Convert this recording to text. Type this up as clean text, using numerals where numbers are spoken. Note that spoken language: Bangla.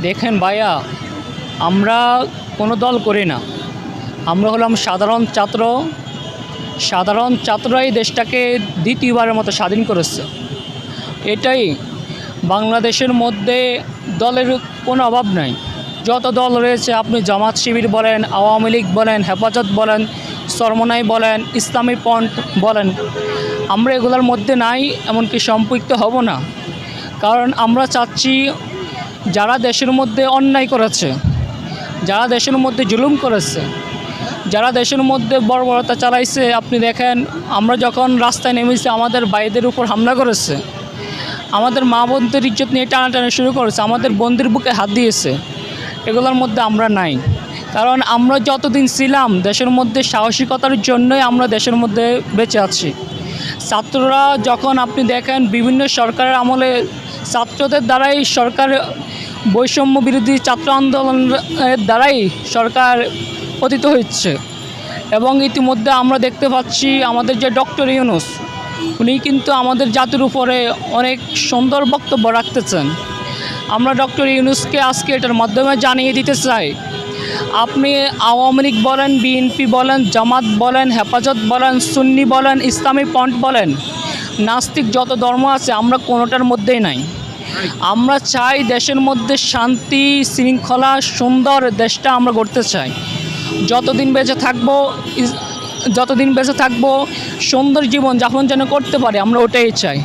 দেখেন ভাইয়া, আমরা কোনো দল করি না। আমরা হলাম সাধারণ ছাত্ররাই দেশটাকে দ্বিতীয়বারের মতো স্বাধীন করেছে। এটাই বাংলাদেশের মধ্যে দলের কোনো অভাব নাই। যত দল রয়েছে, আপনি জামাত শিবির বলেন, আওয়ামী লীগ বলেন, হেফাজত বলেন, চরমনাই বলেন, ইসলামী ফ্রন্ট বলেন, আমরা এগুলোর মধ্যে নাই, এমনকি সম্পৃক্ত হব না। কারণ আমরা চাচ্ছি যারা দেশের মধ্যে অন্যায় করেছে, যারা দেশের মধ্যে জুলুম করেছে, যারা দেশের মধ্যে বর্বরতা চালাইছে, আপনি দেখেন আমরা যখন রাস্তায় নেমেছি আমাদের ভাইদের উপর হামলা করেছে, আমাদের মা বোনদের ইজ্জত নিয়ে টানাটানি শুরু করেছে, আমাদের বোনদের বুকে হাত দিয়েছে। এগুলোর মধ্যে আমরা নাই। কারণ আমরা যতদিন ছিলাম দেশের মধ্যে সাহসিকতার জন্যই আমরা দেশের মধ্যে বেঁচে আছি। ছাত্ররা যখন আপনি দেখেন বিভিন্ন সরকারের আমলে ছাত্রদের দ্বারাই সরকার, বৈষম্য বিরোধী ছাত্র আন্দোলনের দ্বারাই সরকার পতিত হচ্ছে। এবং ইতিমধ্যে আমরা দেখতে পাচ্ছি আমাদের যে ডক্টর ইউনূস, উনি কিন্তু আমাদের জাতির উপরে অনেক সুন্দর বক্তব্য রাখতেছেন। আমরা ডক্টর ইউনূসকে আজকে এটার মাধ্যমে জানিয়ে দিতে চাই, আপনি আওয়ামী লীগ বলেন, বিএনপি বলেন, জামাত বলেন, হেফাজত বলেন, সুন্নি বলেন, ইসলামী ফ্রন্ট বলেন, নাস্তিক যত ধর্ম আছে, আমরা কোনোটার মধ্যেই নাই। আমরা চাই দেশের মধ্যে শান্তি শৃঙ্খলা সুন্দর দেশটা আমরা গড়তে চাই। যতদিন বেঁচে থাকবো সুন্দর জীবন যাপন যেন করতে পারি, আমরা ওটাই চাই।